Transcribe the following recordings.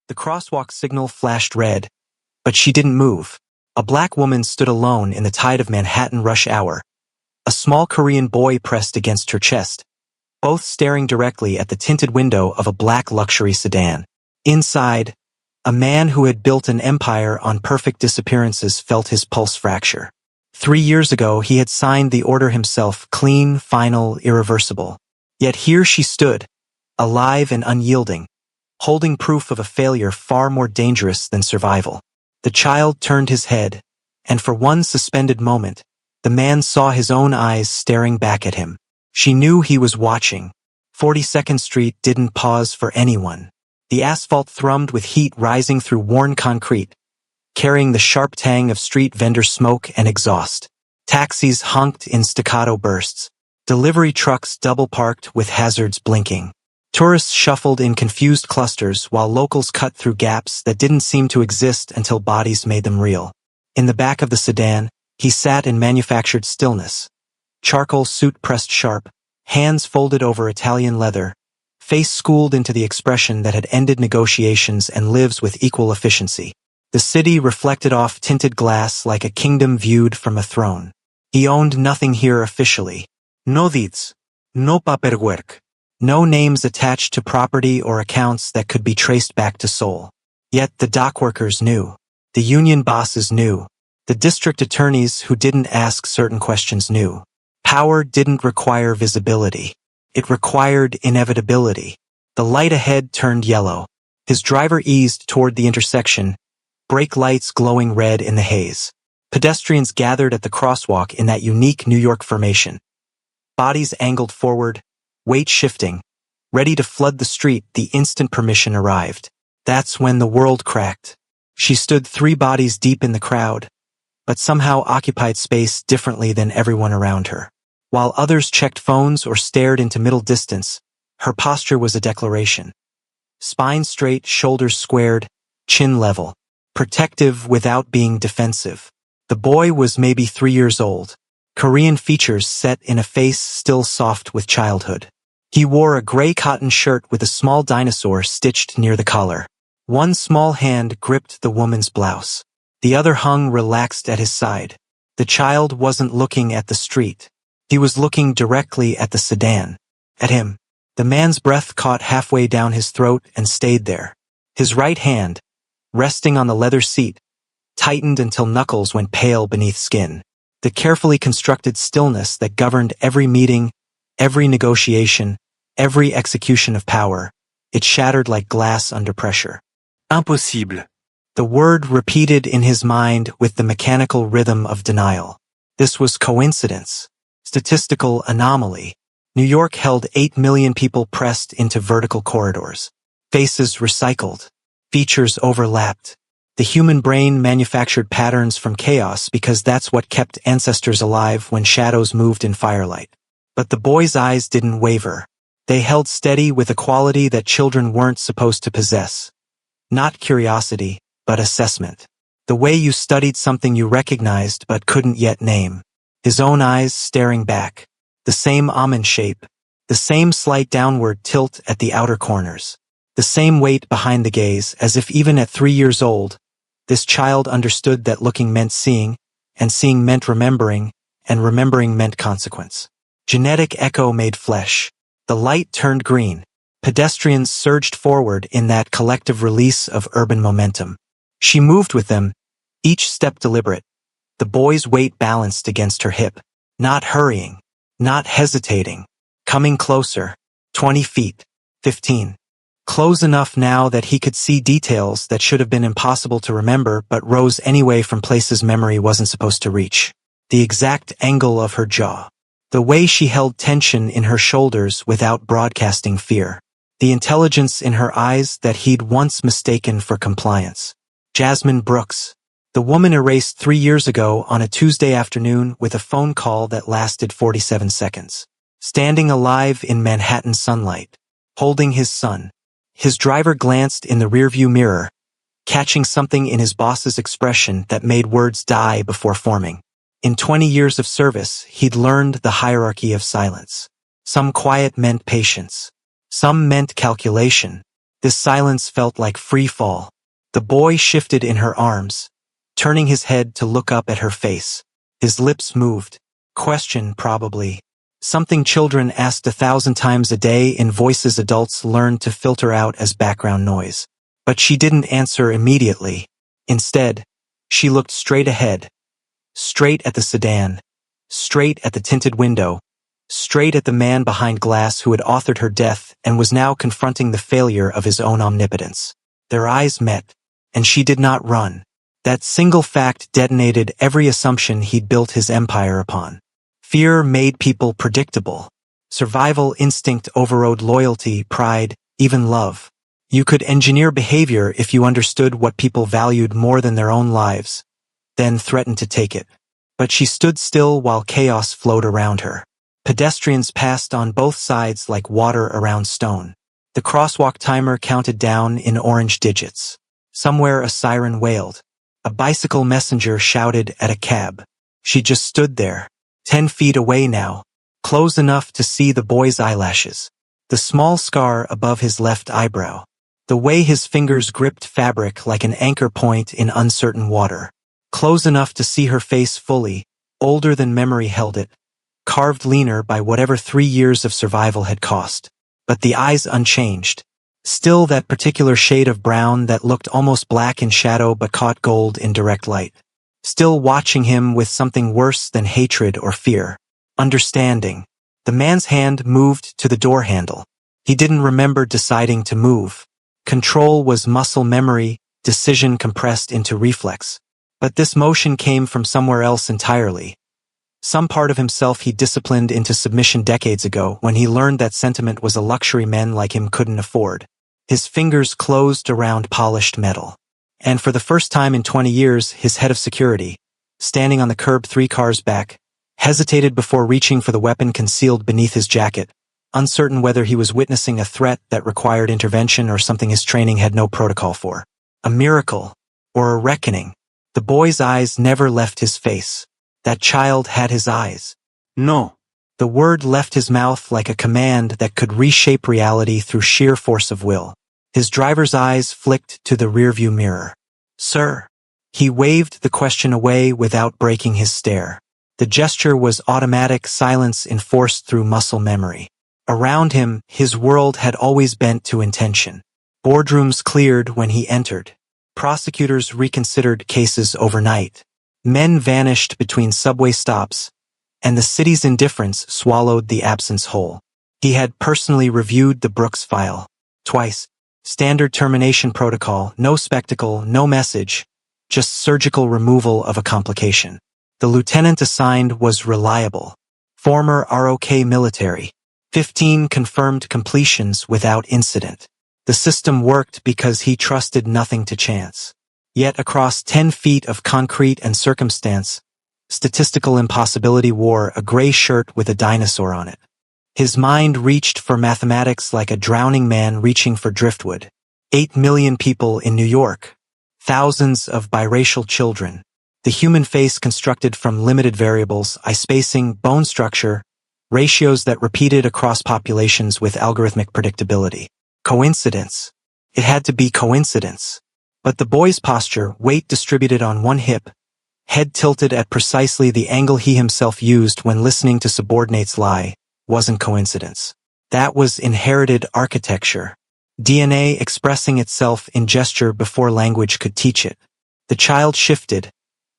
The crosswalk signal flashed red, but she didn't move. A black woman stood alone in the tide of Manhattan rush hour. A small Korean boy pressed against her chest, both staring directly at the tinted window of a black luxury sedan. Inside, a man who had built an empire on perfect disappearances felt his pulse fracture. 3 years ago, he had signed the order himself, clean, final, irreversible. Yet here she stood, alive and unyielding, holding proof of a failure far more dangerous than survival. The child turned his head, and for one suspended moment, the man saw his own eyes staring back at him. She knew he was watching. 42nd Street didn't pause for anyone. The asphalt thrummed with heat rising through worn concrete, carrying the sharp tang of street vendor smoke and exhaust. Taxis honked in staccato bursts. Delivery trucks double-parked with hazards blinking. Tourists shuffled in confused clusters while locals cut through gaps that didn't seem to exist until bodies made them real. In the back of the sedan, he sat in manufactured stillness. Charcoal suit pressed sharp, hands folded over Italian leather, face schooled into the expression that had ended negotiations and lives with equal efficiency. The city reflected off tinted glass like a kingdom viewed from a throne. He owned nothing here officially. No deeds, no paperwork, no names attached to property or accounts that could be traced back to Seoul. Yet the dockworkers knew. The union bosses knew. The district attorneys who didn't ask certain questions knew. Power didn't require visibility. It required inevitability. The light ahead turned yellow. His driver eased toward the intersection, brake lights glowing red in the haze. Pedestrians gathered at the crosswalk in that unique New York formation. Bodies angled forward, weight shifting, ready to flood the street the instant permission arrived. That's when the world cracked. She stood 3 bodies deep in the crowd, but somehow occupied space differently than everyone around her. While others checked phones or stared into middle distance, her posture was a declaration. Spine straight, shoulders squared, chin level. Protective without being defensive. The boy was maybe 3 years old. Korean features set in a face still soft with childhood. He wore a gray cotton shirt with a small dinosaur stitched near the collar. One small hand gripped the woman's blouse. The other hung relaxed at his side. The child wasn't looking at the street. He was looking directly at the sedan. At him. The man's breath caught halfway down his throat and stayed there. His right hand, resting on the leather seat, tightened until knuckles went pale beneath skin. The carefully constructed stillness that governed every meeting, every negotiation, every execution of power, it shattered like glass under pressure. Impossible. The word repeated in his mind with the mechanical rhythm of denial. This was coincidence. Statistical anomaly. New York held 8 million people pressed into vertical corridors. Faces recycled. Features overlapped. The human brain manufactured patterns from chaos because that's what kept ancestors alive when shadows moved in firelight. But the boy's eyes didn't waver. They held steady with a quality that children weren't supposed to possess. Not curiosity, but assessment. The way you studied something you recognized but couldn't yet name. His own eyes staring back. The same almond shape. The same slight downward tilt at the outer corners. The same weight behind the gaze, as if even at 3 years old, this child understood that looking meant seeing, and seeing meant remembering, and remembering meant consequence. Genetic echo made flesh. The light turned green. Pedestrians surged forward in that collective release of urban momentum. She moved with them, each step deliberate. The boy's weight balanced against her hip. Not hurrying. Not hesitating. Coming closer. 20 feet. 15. Close enough now that he could see details that should have been impossible to remember but rose anyway from places memory wasn't supposed to reach. The exact angle of her jaw. The way she held tension in her shoulders without broadcasting fear. The intelligence in her eyes that he'd once mistaken for compliance. Jasmine Brooks. The woman erased 3 years ago on a Tuesday afternoon with a phone call that lasted 47 seconds. Standing alive in Manhattan sunlight. Holding his son. His driver glanced in the rearview mirror, catching something in his boss's expression that made words die before forming. In 20 years of service, he'd learned the hierarchy of silence. Some quiet meant patience. Some meant calculation. This silence felt like free fall. The boy shifted in her arms, turning his head to look up at her face. His lips moved. Question, probably. Something children asked 1,000 times a day in voices adults learned to filter out as background noise. But she didn't answer immediately. Instead, she looked straight ahead. Straight at the sedan. Straight at the tinted window. Straight at the man behind glass who had authored her death and was now confronting the failure of his own omnipotence. Their eyes met, and she did not run. That single fact detonated every assumption he'd built his empire upon. Fear made people predictable. Survival instinct overrode loyalty, pride, even love. You could engineer behavior if you understood what people valued more than their own lives, then threatened to take it. But she stood still while chaos flowed around her. Pedestrians passed on both sides like water around stone. The crosswalk timer counted down in orange digits. Somewhere a siren wailed. A bicycle messenger shouted at a cab. She just stood there, 10 feet away now, close enough to see the boy's eyelashes, the small scar above his left eyebrow, the way his fingers gripped fabric like an anchor point in uncertain water, close enough to see her face fully, older than memory held it, carved leaner by whatever 3 years of survival had cost, but the eyes unchanged. Still that particular shade of brown that looked almost black in shadow but caught gold in direct light. Still watching him with something worse than hatred or fear. Understanding. The man's hand moved to the door handle. He didn't remember deciding to move. Control was muscle memory, decision compressed into reflex. But this motion came from somewhere else entirely. Some part of himself he disciplined into submission decades ago when he learned that sentiment was a luxury men like him couldn't afford. His fingers closed around polished metal. And for the first time in 20 years, his head of security, standing on the curb 3 cars back, hesitated before reaching for the weapon concealed beneath his jacket, uncertain whether he was witnessing a threat that required intervention or something his training had no protocol for. A miracle, or a reckoning. The boy's eyes never left his face. That child had his eyes. No. The word left his mouth like a command that could reshape reality through sheer force of will. His driver's eyes flicked to the rearview mirror. Sir. He waved the question away without breaking his stare. The gesture was automatic silence enforced through muscle memory. Around him, his world had always bent to intention. Boardrooms cleared when he entered. Prosecutors reconsidered cases overnight. Men vanished between subway stops, and the city's indifference swallowed the absence whole. He had personally reviewed the Brooks file. Twice. Standard termination protocol, no spectacle, no message, just surgical removal of a complication. The lieutenant assigned was reliable. Former ROK military. 15 confirmed completions without incident. The system worked because he trusted nothing to chance. Yet across 10 feet of concrete and circumstance, statistical impossibility wore a gray shirt with a dinosaur on it. His mind reached for mathematics like a drowning man reaching for driftwood. 8 million people in New York. Thousands of biracial children. The human face constructed from limited variables, eye spacing, bone structure, ratios that repeated across populations with algorithmic predictability. Coincidence. It had to be coincidence. But the boy's posture, weight distributed on one hip, head tilted at precisely the angle he himself used when listening to subordinates lie, wasn't coincidence. That was inherited architecture. DNA expressing itself in gesture before language could teach it. The child shifted,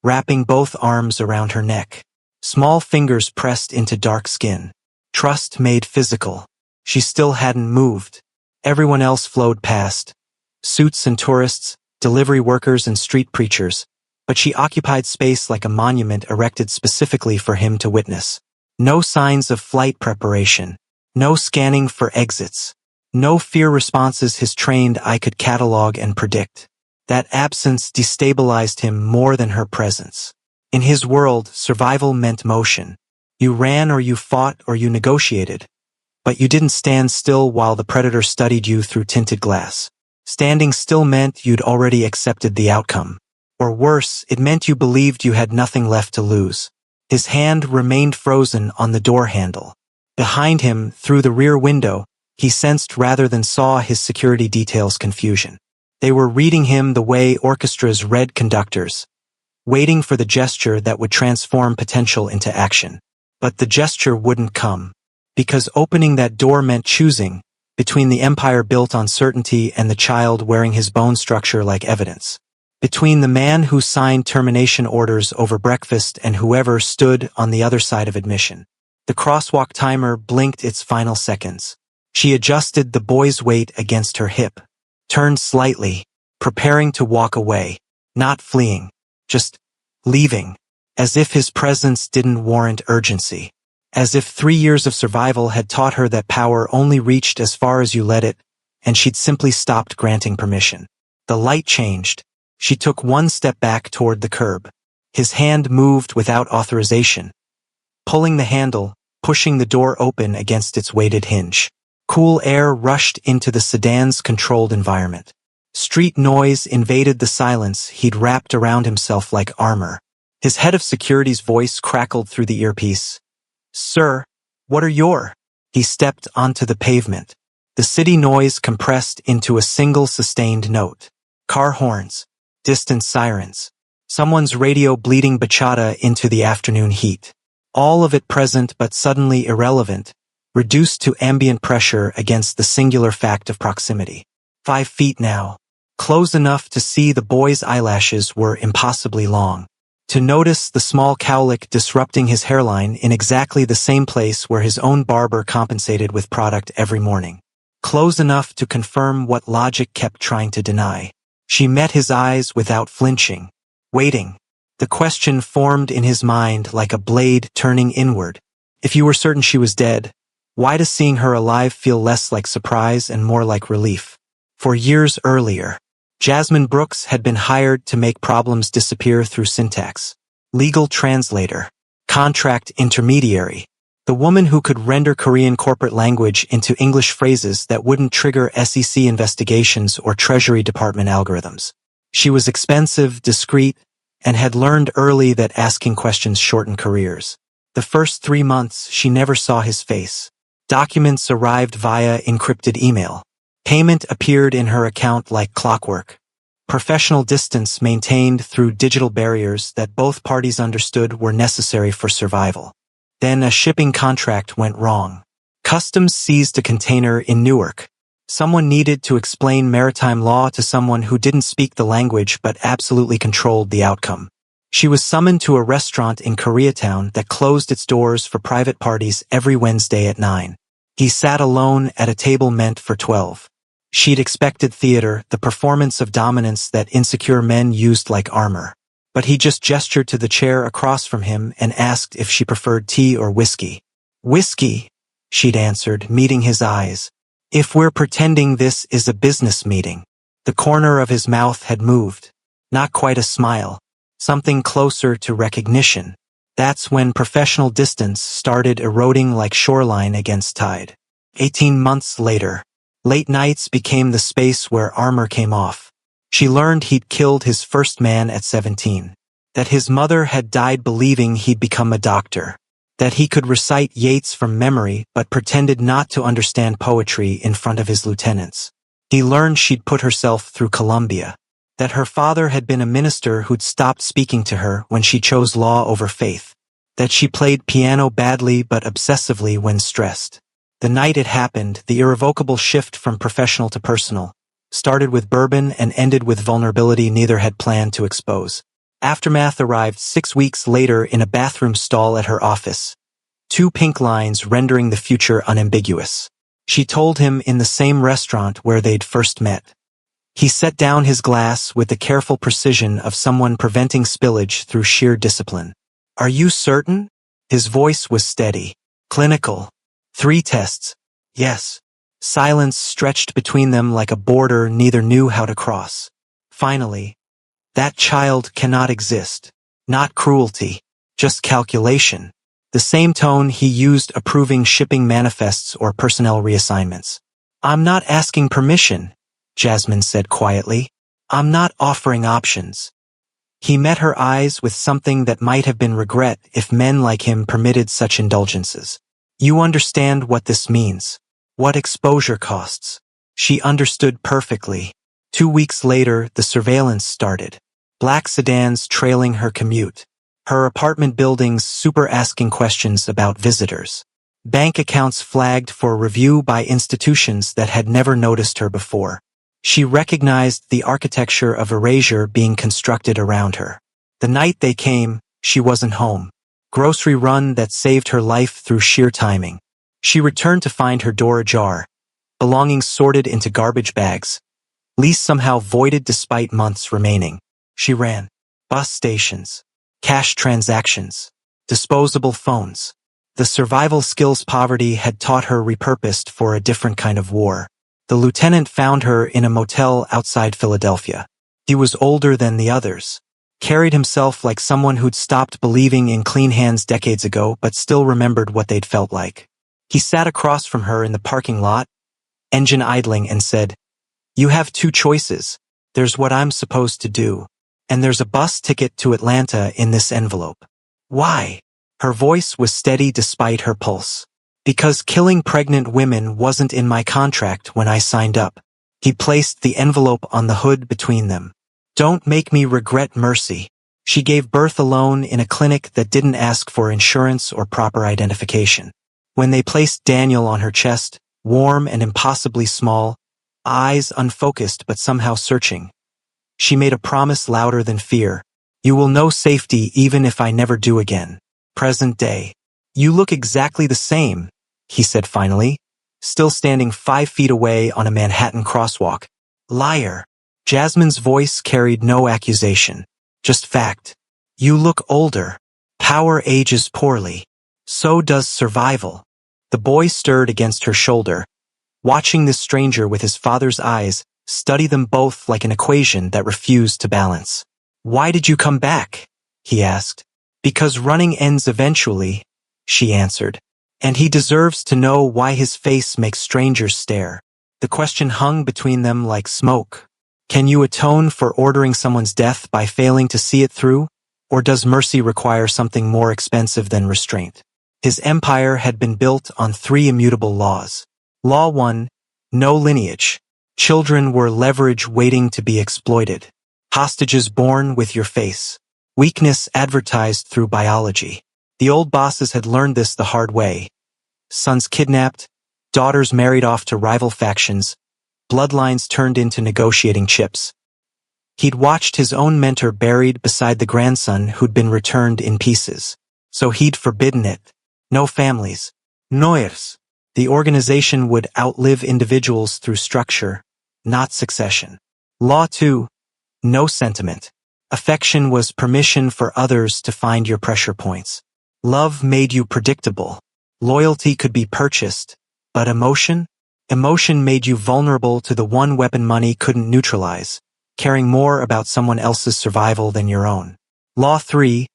wrapping both arms around her neck. Small fingers pressed into dark skin. Trust made physical. She still hadn't moved. Everyone else flowed past. Suits and tourists, delivery workers and street preachers, but she occupied space like a monument erected specifically for him to witness. No signs of flight preparation, no scanning for exits, no fear responses his trained eye could catalog and predict. That absence destabilized him more than her presence. In his world, survival meant motion. You ran or you fought or you negotiated, but you didn't stand still while the predator studied you through tinted glass. Standing still meant you'd already accepted the outcome. Or worse, it meant you believed you had nothing left to lose. His hand remained frozen on the door handle. Behind him, through the rear window, He sensed rather than saw his security details' confusion. They were reading him the way orchestras read conductors, waiting for the gesture that would transform potential into action. But the gesture wouldn't come, because opening that door meant choosing between the empire built on certainty and the child wearing his bone structure like evidence. Between the man who signed termination orders over breakfast and whoever stood on the other side of admission. The crosswalk timer blinked its final seconds. She adjusted the boy's weight against her hip, turned slightly, preparing to walk away, not fleeing, just leaving, as if his presence didn't warrant urgency, as if 3 years of survival had taught her that power only reached as far as you let it, and she'd simply stopped granting permission. The light changed. She took one step back toward the curb. His hand moved without authorization, pulling the handle, pushing the door open against its weighted hinge. Cool air rushed into the sedan's controlled environment. Street noise invaded the silence he'd wrapped around himself like armor. His head of security's voice crackled through the earpiece. "Sir, what are your?" He stepped onto the pavement. The city noise compressed into a single sustained note. Car horns, distant sirens, someone's radio bleeding bachata into the afternoon heat. All of it present but suddenly irrelevant, reduced to ambient pressure against the singular fact of proximity. 5 feet now. Close enough to see the boy's eyelashes were impossibly long. To notice the small cowlick disrupting his hairline in exactly the same place where his own barber compensated with product every morning. Close enough to confirm what logic kept trying to deny. She met his eyes without flinching, waiting. The question formed in his mind like a blade turning inward. If you were certain she was dead, why does seeing her alive feel less like surprise and more like relief? For years earlier, Jasmine Brooks had been hired to make problems disappear through syntax. Legal translator, contract intermediary, the woman who could render Korean corporate language into English phrases that wouldn't trigger SEC investigations or Treasury Department algorithms. She was expensive, discreet, and had learned early that asking questions shortened careers. The first 3 months, she never saw his face. Documents arrived via encrypted email. Payment appeared in her account like clockwork. Professional distance maintained through digital barriers that both parties understood were necessary for survival. Then a shipping contract went wrong. Customs seized a container in Newark. Someone needed to explain maritime law to someone who didn't speak the language but absolutely controlled the outcome. She was summoned to a restaurant in Koreatown that closed its doors for private parties every Wednesday at 9. He sat alone at a table meant for 12. She'd expected theater, the performance of dominance that insecure men used like armor. But he just gestured to the chair across from him and asked if she preferred tea or whiskey. "Whiskey," she'd answered, meeting his eyes. "If we're pretending this is a business meeting." The corner of his mouth had moved. Not quite a smile. Something closer to recognition. That's when professional distance started eroding like shoreline against tide. 18 months later, late nights became the space where armor came off. She learned he'd killed his first man at 17. That his mother had died believing he'd become a doctor. That he could recite Yeats from memory but pretended not to understand poetry in front of his lieutenants. He learned she'd put herself through Columbia. That her father had been a minister who'd stopped speaking to her when she chose law over faith. That she played piano badly but obsessively when stressed. The night it happened, the irrevocable shift from professional to personal, started with bourbon and ended with vulnerability neither had planned to expose. Aftermath arrived 6 weeks later in a bathroom stall at her office. 2 pink lines rendering the future unambiguous. She told him in the same restaurant where they'd first met. He set down his glass with the careful precision of someone preventing spillage through sheer discipline. "Are you certain?" His voice was steady. "Clinical. 3 tests. Yes." Silence stretched between them like a border neither knew how to cross. Finally, "That child cannot exist. Not cruelty. Just calculation." The same tone he used approving shipping manifests or personnel reassignments. "I'm not asking permission," Jasmine said quietly. "I'm not offering options." He met her eyes with something that might have been regret if men like him permitted such indulgences. "You understand what this means." What exposure costs. She understood perfectly. 2 weeks later, the surveillance started. Black sedans trailing her commute. Her apartment buildings super asking questions about visitors. Bank accounts flagged for review by institutions that had never noticed her before. She recognized the architecture of erasure being constructed around her. The night they came, she wasn't home. Grocery run that saved her life through sheer timing. She returned to find her door ajar, belongings sorted into garbage bags. Lease somehow voided despite months remaining. She ran. Bus stations. Cash transactions. Disposable phones. The survival skills poverty had taught her repurposed for a different kind of war. The lieutenant found her in a motel outside Philadelphia. He was older than the others. Carried himself like someone who'd stopped believing in clean hands decades ago but still remembered what they'd felt like. He sat across from her in the parking lot, engine idling, and said, "You have two choices. There's what I'm supposed to do, and there's a bus ticket to Atlanta in this envelope." Why? Her voice was steady despite her pulse. Because killing pregnant women wasn't in my contract when I signed up. He placed the envelope on the hood between them. Don't make me regret mercy. She gave birth alone in a clinic that didn't ask for insurance or proper identification. When they placed Daniel on her chest, warm and impossibly small, eyes unfocused but somehow searching, she made a promise louder than fear. You will know safety even if I never do again. Present day. You look exactly the same, he said finally, still standing 5 feet away on a Manhattan crosswalk. Liar. Jasmine's voice carried no accusation, just fact. You look older. Power ages poorly. So does survival. The boy stirred against her shoulder, watching this stranger with his father's eyes study them both like an equation that refused to balance. Why did you come back? He asked. Because running ends eventually, she answered. And he deserves to know why his face makes strangers stare. The question hung between them like smoke. Can you atone for ordering someone's death by failing to see it through? Or does mercy require something more expensive than restraint? His empire had been built on 3 immutable laws. Law 1, no lineage. Children were leverage waiting to be exploited. Hostages born with your face. Weakness advertised through biology. The old bosses had learned this the hard way. Sons kidnapped, daughters married off to rival factions, bloodlines turned into negotiating chips. He'd watched his own mentor buried beside the grandson who'd been returned in pieces. So he'd forbidden it. No families. No heirs. The organization would outlive individuals through structure, not succession. Law 2. No sentiment. Affection was permission for others to find your pressure points. Love made you predictable. Loyalty could be purchased. But emotion? Emotion made you vulnerable to the one weapon money couldn't neutralize, caring more about someone else's survival than your own. Law 3.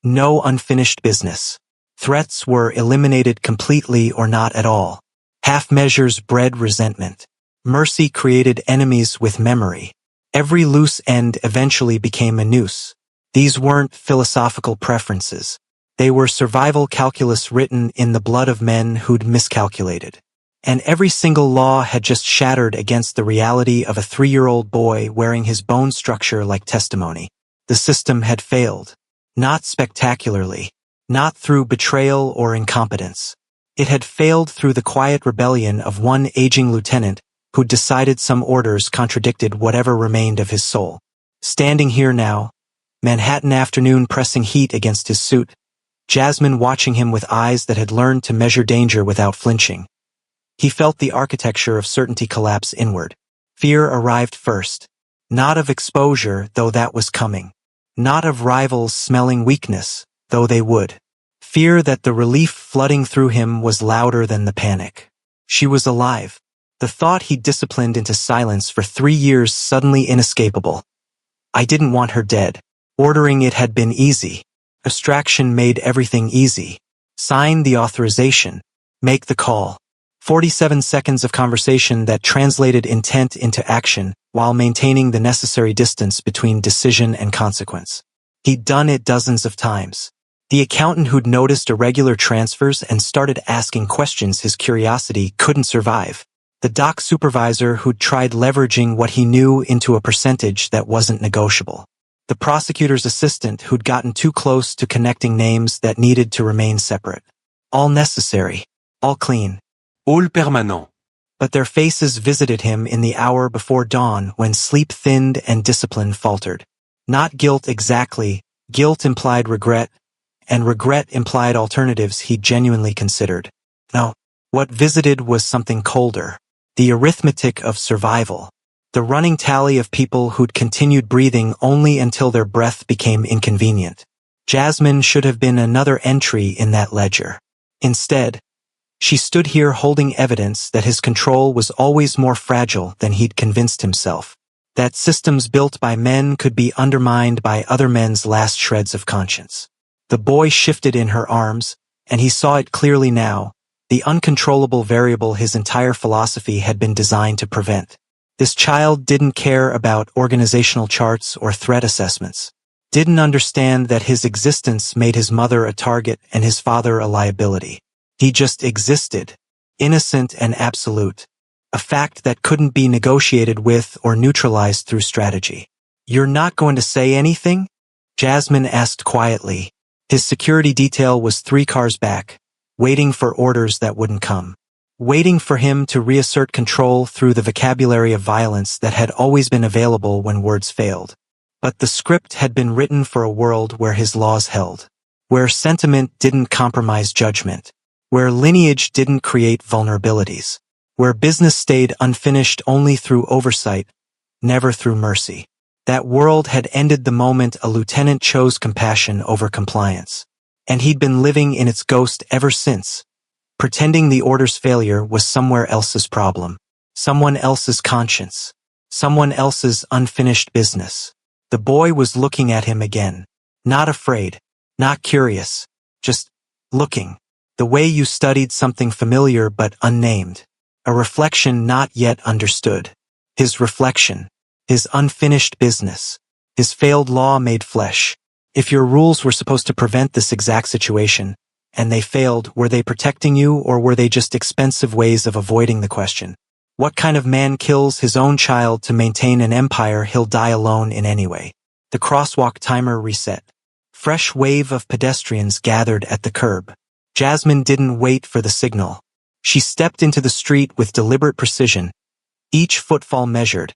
No unfinished business. Threats were eliminated completely or not at all. Half measures bred resentment. Mercy created enemies with memory. Every loose end eventually became a noose. These weren't philosophical preferences. They were survival calculus written in the blood of men who'd miscalculated. And every single law had just shattered against the reality of a 3-year-old boy wearing his bone structure like testimony. The system had failed. Not spectacularly. Not through betrayal or incompetence. It had failed through the quiet rebellion of one aging lieutenant who'd decided some orders contradicted whatever remained of his soul. Standing here now, Manhattan afternoon pressing heat against his suit, Jasmine watching him with eyes that had learned to measure danger without flinching. He felt the architecture of certainty collapse inward. Fear arrived first. Not of exposure, though that was coming. Not of rivals smelling weakness, though they would. Fear that the relief flooding through him was louder than the panic. She was alive. The thought he'd disciplined into silence for 3 years suddenly inescapable. I didn't want her dead. Ordering it had been easy. Abstraction made everything easy. Sign the authorization. Make the call. 47 seconds of conversation that translated intent into action while maintaining the necessary distance between decision and consequence. He'd done it dozens of times. The accountant who'd noticed irregular transfers and started asking questions his curiosity couldn't survive. The dock supervisor who'd tried leveraging what he knew into a percentage that wasn't negotiable. The prosecutor's assistant who'd gotten too close to connecting names that needed to remain separate. All necessary. All clean. All permanent. But their faces visited him in the hour before dawn when sleep thinned and discipline faltered. Not guilt exactly, guilt implied regret, and regret implied alternatives he genuinely considered. No, what visited was something colder. The arithmetic of survival. The running tally of people who'd continued breathing only until their breath became inconvenient. Jasmine should have been another entry in that ledger. Instead, she stood here holding evidence that his control was always more fragile than he'd convinced himself. That systems built by men could be undermined by other men's last shreds of conscience. The boy shifted in her arms, and he saw it clearly now, the uncontrollable variable his entire philosophy had been designed to prevent. This child didn't care about organizational charts or threat assessments. Didn't understand that his existence made his mother a target and his father a liability. He just existed, innocent and absolute. A fact that couldn't be negotiated with or neutralized through strategy. "You're not going to say anything?" Jasmine asked quietly. His security detail was 3 cars back, waiting for orders that wouldn't come. Waiting for him to reassert control through the vocabulary of violence that had always been available when words failed. But the script had been written for a world where his laws held. Where sentiment didn't compromise judgment. Where lineage didn't create vulnerabilities. Where business stayed unfinished only through oversight, never through mercy. That world had ended the moment a lieutenant chose compassion over compliance. And he'd been living in its ghost ever since, pretending the order's failure was somewhere else's problem, someone else's conscience, someone else's unfinished business. The boy was looking at him again, not afraid, not curious, just looking. The way you studied something familiar but unnamed. A reflection not yet understood. His reflection. His unfinished business. His failed law made flesh. If your rules were supposed to prevent this exact situation, and they failed, were they protecting you or were they just expensive ways of avoiding the question? What kind of man kills his own child to maintain an empire he'll die alone in anyway? The crosswalk timer reset. Fresh wave of pedestrians gathered at the curb. Jasmine didn't wait for the signal. She stepped into the street with deliberate precision, each footfall measured,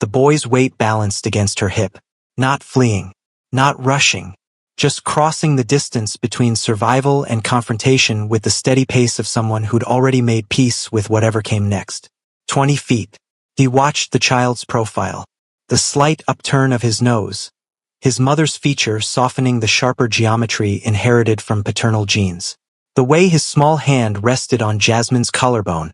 the boy's weight balanced against her hip. Not fleeing, not rushing, just crossing the distance between survival and confrontation with the steady pace of someone who'd already made peace with whatever came next. 20 feet. He watched the child's profile, the slight upturn of his nose, his mother's feature softening the sharper geometry inherited from paternal genes. The way his small hand rested on Jasmine's collarbone,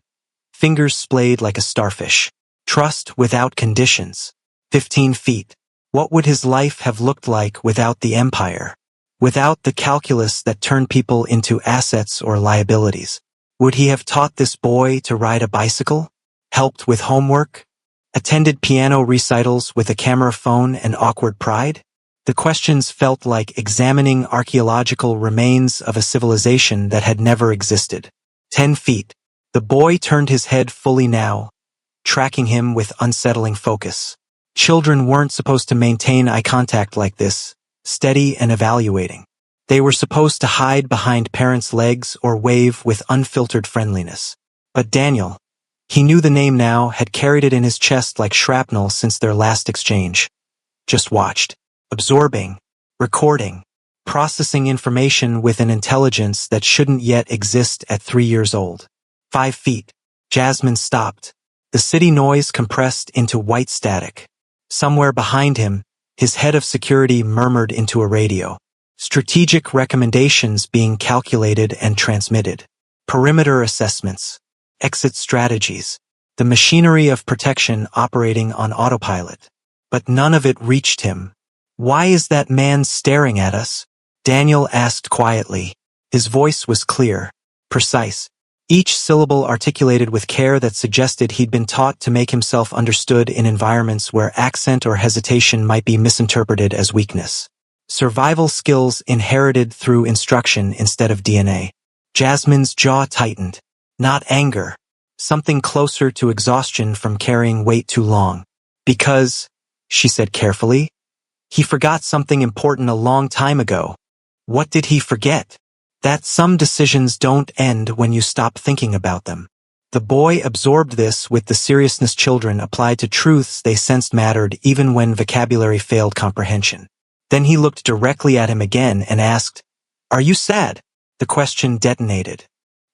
fingers splayed like a starfish. Trust without conditions. 15 feet. What would his life have looked like without the empire? Without the calculus that turned people into assets or liabilities? Would he have taught this boy to ride a bicycle? Helped with homework? Attended piano recitals with a camera phone and awkward pride? The questions felt like examining archaeological remains of a civilization that had never existed. 10 feet. The boy turned his head fully now, tracking him with unsettling focus. Children weren't supposed to maintain eye contact like this, steady and evaluating. They were supposed to hide behind parents' legs or wave with unfiltered friendliness. But Daniel, he knew the name now, had carried it in his chest like shrapnel since their last exchange. Just watched. Absorbing, recording, processing information with an intelligence that shouldn't yet exist at 3 years old. 5 feet. Jasmine stopped. The city noise compressed into white static. Somewhere behind him, his head of security murmured into a radio. Strategic recommendations being calculated and transmitted. Perimeter assessments. Exit strategies. The machinery of protection operating on autopilot. But none of it reached him. "Why is that man staring at us?" Daniel asked quietly. His voice was clear, precise, each syllable articulated with care that suggested he'd been taught to make himself understood in environments where accent or hesitation might be misinterpreted as weakness. Survival skills inherited through instruction instead of DNA. Jasmine's jaw tightened. Not anger. Something closer to exhaustion from carrying weight too long. Because, she said carefully, he forgot something important a long time ago. What did he forget? That some decisions don't end when you stop thinking about them. The boy absorbed this with the seriousness children applied to truths they sensed mattered even when vocabulary failed comprehension. Then he looked directly at him again and asked, "Are you sad?" The question detonated.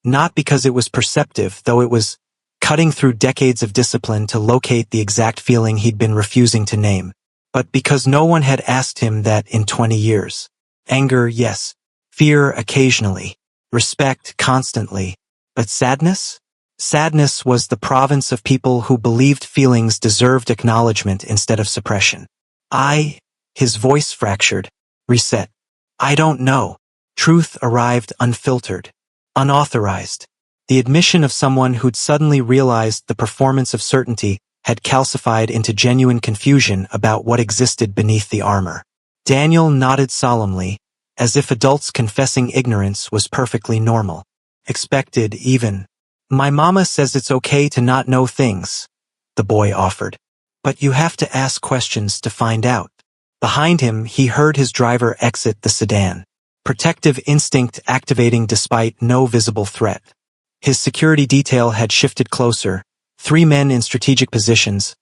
Not because it was perceptive, though it was cutting through decades of discipline to locate the exact feeling he'd been refusing to name, but because no one had asked him that in 20 years. Anger, yes. Fear occasionally. Respect constantly. But sadness? Sadness was the province of people who believed feelings deserved acknowledgement instead of suppression. His voice fractured, reset. I don't know. Truth arrived unfiltered, unauthorized. The admission of someone who'd suddenly realized the performance of certainty had calcified into genuine confusion about what existed beneath the armor. Daniel nodded solemnly, as if adults confessing ignorance was perfectly normal. Expected, even. My mama says it's okay to not know things, the boy offered. But you have to ask questions to find out. Behind him, he heard his driver exit the sedan. Protective instinct activating despite no visible threat. His security detail had shifted closer, 3 men in strategic positions,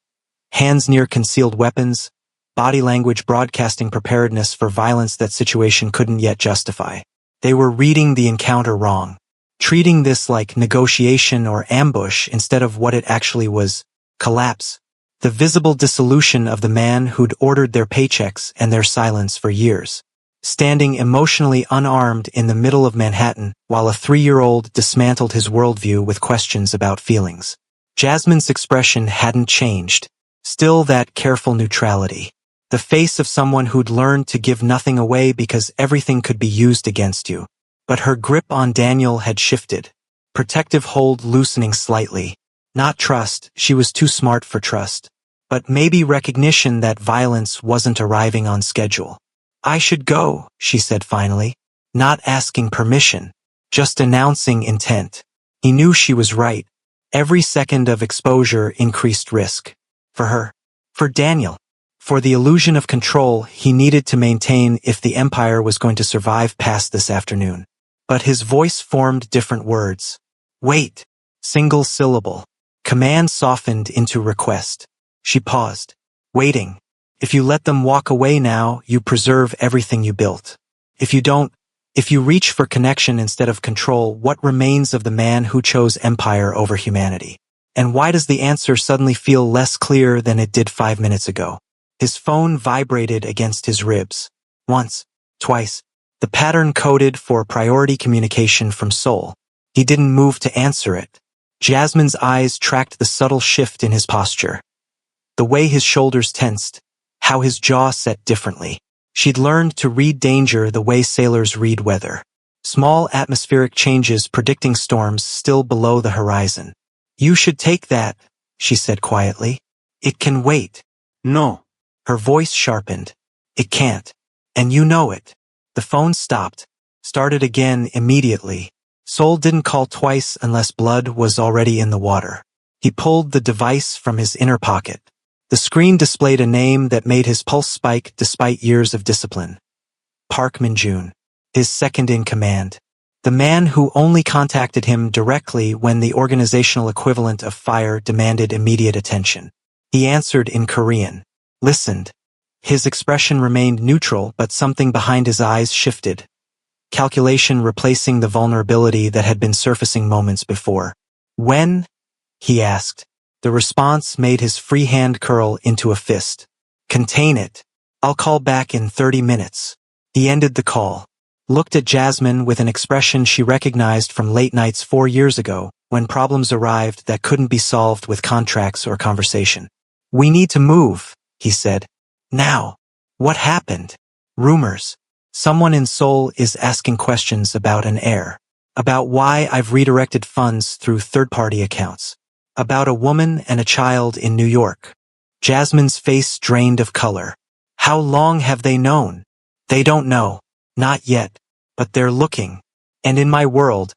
hands near concealed weapons, body language broadcasting preparedness for violence that situation couldn't yet justify. They were reading the encounter wrong, treating this like negotiation or ambush instead of what it actually was, collapse. The visible dissolution of the man who'd ordered their paychecks and their silence for years. Standing emotionally unarmed in the middle of Manhattan while a 3-year-old dismantled his worldview with questions about feelings. Jasmine's expression hadn't changed. Still that careful neutrality. The face of someone who'd learned to give nothing away because everything could be used against you. But her grip on Daniel had shifted. Protective hold loosening slightly. Not trust, she was too smart for trust. But maybe recognition that violence wasn't arriving on schedule. I should go, she said finally, not asking permission, just announcing intent. He knew she was right. Every second of exposure increased risk. For her. For Daniel. For the illusion of control he needed to maintain if the Empire was going to survive past this afternoon. But his voice formed different words. Wait. Single syllable. Command softened into request. She paused. Waiting. If you let them walk away now, you preserve everything you built. If you don't, if you reach for connection instead of control, what remains of the man who chose empire over humanity? And why does the answer suddenly feel less clear than it did 5 minutes ago? His phone vibrated against his ribs. Once, twice. The pattern coded for priority communication from Seoul. He didn't move to answer it. Jasmine's eyes tracked the subtle shift in his posture. The way his shoulders tensed. How his jaw set differently. She'd learned to read danger the way sailors read weather. Small atmospheric changes predicting storms still below the horizon. You should take that, she said quietly. It can wait. No. Her voice sharpened. It can't. And you know it. The phone stopped. Started again immediately. Seoul didn't call twice unless blood was already in the water. He pulled the device from his inner pocket. The screen displayed a name that made his pulse spike despite years of discipline. Park Min-jun, his second in command. The man who only contacted him directly when the organizational equivalent of fire demanded immediate attention. He answered in Korean. Listened. His expression remained neutral, but something behind his eyes shifted. Calculation replacing the vulnerability that had been surfacing moments before. When? He asked. The response made his free hand curl into a fist. Contain it. I'll call back in 30 minutes. He ended the call. Looked at Jasmine with an expression she recognized from late nights 4 years ago, when problems arrived that couldn't be solved with contracts or conversation. We need to move, he said. Now. What happened? Rumors. Someone in Seoul is asking questions about an heir. About why I've redirected funds through third-party accounts. About a woman and a child in New York. Jasmine's face drained of color. How long have they known? They don't know. Not yet. But they're looking. And in my world,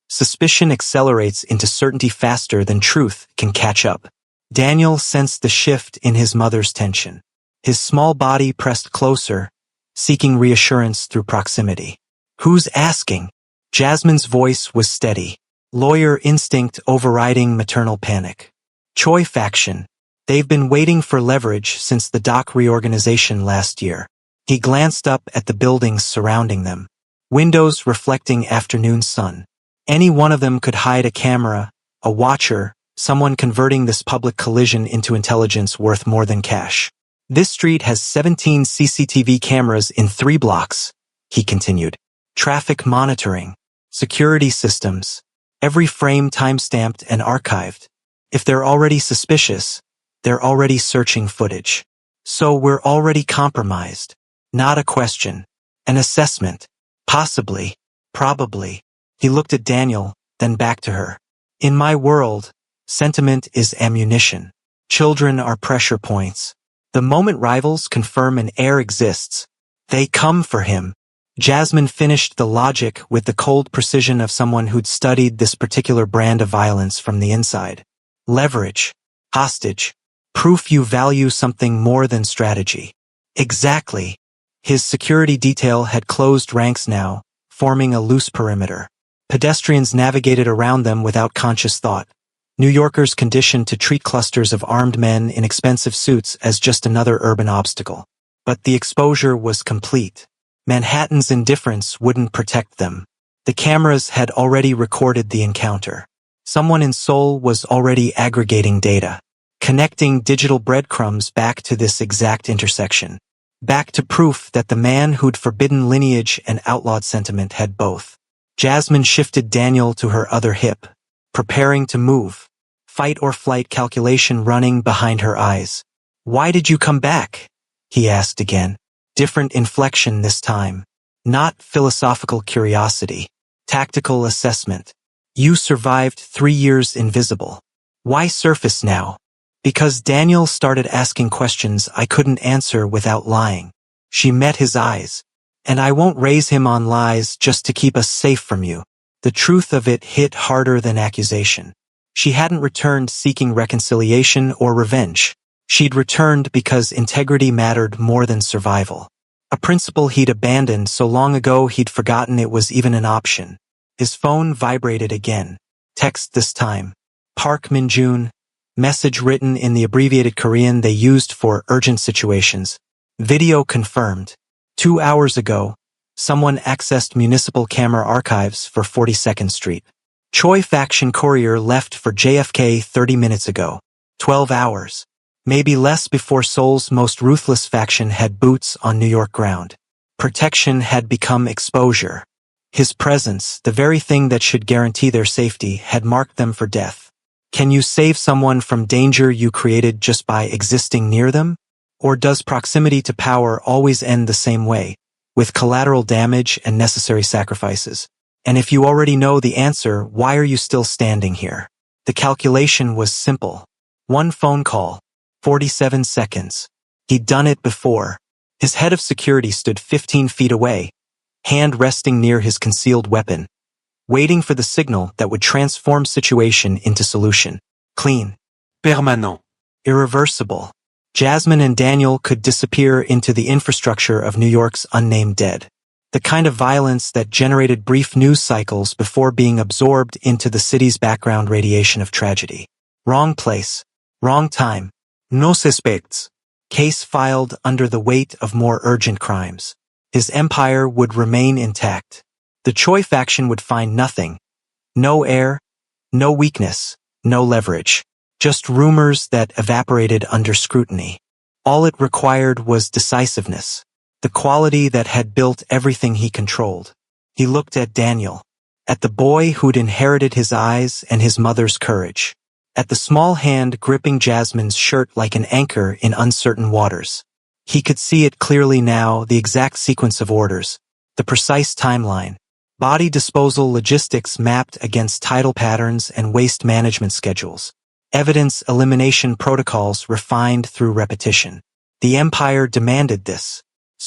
suspicion accelerates into certainty faster than truth can catch up. Daniel sensed the shift in his mother's tension. His small body pressed closer, seeking reassurance through proximity. Who's asking? Jasmine's voice was steady, lawyer instinct overriding maternal panic. Choi faction. They've been waiting for leverage since the dock reorganization last year. He glanced up at the buildings surrounding them. Windows reflecting afternoon sun. Any one of them could hide a camera, a watcher, someone converting this public collision into intelligence worth more than cash. This street has 17 CCTV cameras in 3 blocks, he continued. Traffic monitoring, security systems, every frame time-stamped and archived. If they're already suspicious, they're already searching footage. So we're already compromised. Not a question. An assessment. Possibly. Probably. He looked at Daniel, then back to her. In my world, sentiment is ammunition. Children are pressure points. The moment rivals confirm an heir exists, they come for him. Jasmine finished the logic with the cold precision of someone who'd studied this particular brand of violence from the inside. Leverage. Hostage. Proof you value something more than strategy. Exactly. His security detail had closed ranks now, forming a loose perimeter. Pedestrians navigated around them without conscious thought. New Yorkers conditioned to treat clusters of armed men in expensive suits as just another urban obstacle. But the exposure was complete. Manhattan's indifference wouldn't protect them. The cameras had already recorded the encounter. Someone in Seoul was already aggregating data, connecting digital breadcrumbs back to this exact intersection. Back to proof that the man who'd forbidden lineage and outlawed sentiment had both. Jasmine shifted Daniel to her other hip, preparing to move. Fight or flight calculation running behind her eyes. Why did you come back? He asked again. Different inflection this time. Not philosophical curiosity. Tactical assessment. You survived 3 years invisible. Why surface now? Because Daniel started asking questions I couldn't answer without lying. She met his eyes. And I won't raise him on lies just to keep us safe from you. The truth of it hit harder than accusation. She hadn't returned seeking reconciliation or revenge. She'd returned because integrity mattered more than survival. A principle he'd abandoned so long ago he'd forgotten it was even an option. His phone vibrated again. Text this time. Park Min-jun. Message written in the abbreviated Korean they used for urgent situations. Video confirmed. 2 hours ago, someone accessed municipal camera archives for 42nd Street. Choi faction courier left for JFK 30 minutes ago. 12 hours. Maybe less before Seoul's most ruthless faction had boots on New York ground. Protection had become exposure. His presence, the very thing that should guarantee their safety, had marked them for death. Can you save someone from danger you created just by existing near them? Or does proximity to power always end the same way, with collateral damage and necessary sacrifices? And if you already know the answer, why are you still standing here? The calculation was simple. 1 phone call, 47 seconds. He'd done it before. His head of security stood 15 feet away, hand resting near his concealed weapon, waiting for the signal that would transform situation into solution. Clean. Permanent. Irreversible. Jasmine and Daniel could disappear into the infrastructure of New York's unnamed dead. The kind of violence that generated brief news cycles before being absorbed into the city's background radiation of tragedy. Wrong place. Wrong time. No suspects. Case filed under the weight of more urgent crimes. His empire would remain intact. The Choi faction would find nothing. No heir, no weakness, no leverage. Just rumors that evaporated under scrutiny. All it required was decisiveness, the quality that had built everything he controlled. He looked at Daniel, at the boy who'd inherited his eyes and his mother's courage, at the small hand gripping Jasmine's shirt like an anchor in uncertain waters. He could see it clearly now, the exact sequence of orders, the precise timeline, body disposal logistics mapped against tidal patterns and waste management schedules. Evidence elimination protocols refined through repetition. The empire demanded this.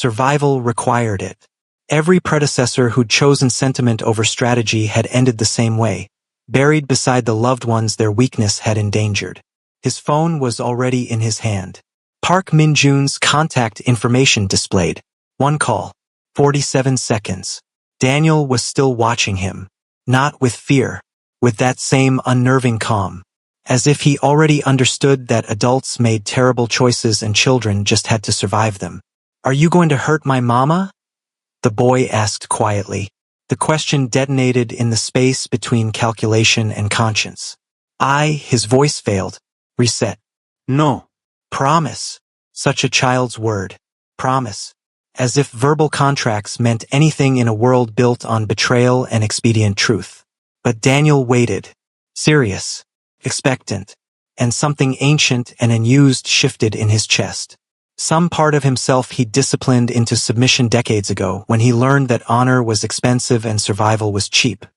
Survival required it. Every predecessor who'd chosen sentiment over strategy had ended the same way, buried beside the loved ones their weakness had endangered. His phone was already in his hand. Park Min-jun's contact information displayed. One call. 47 seconds. Daniel was still watching him. Not with fear. With that same unnerving calm. As if he already understood that adults made terrible choices and children just had to survive them. "Are you going to hurt my mama?" the boy asked quietly. The question detonated in the space between calculation and conscience. His voice failed. Reset. "No." "Promise." Such a child's word. Promise. As if verbal contracts meant anything in a world built on betrayal and expedient truth. But Daniel waited. Serious. Expectant. And something ancient and unused shifted in his chest. Some part of himself he'd disciplined into submission decades ago when he learned that honor was expensive and survival was cheap.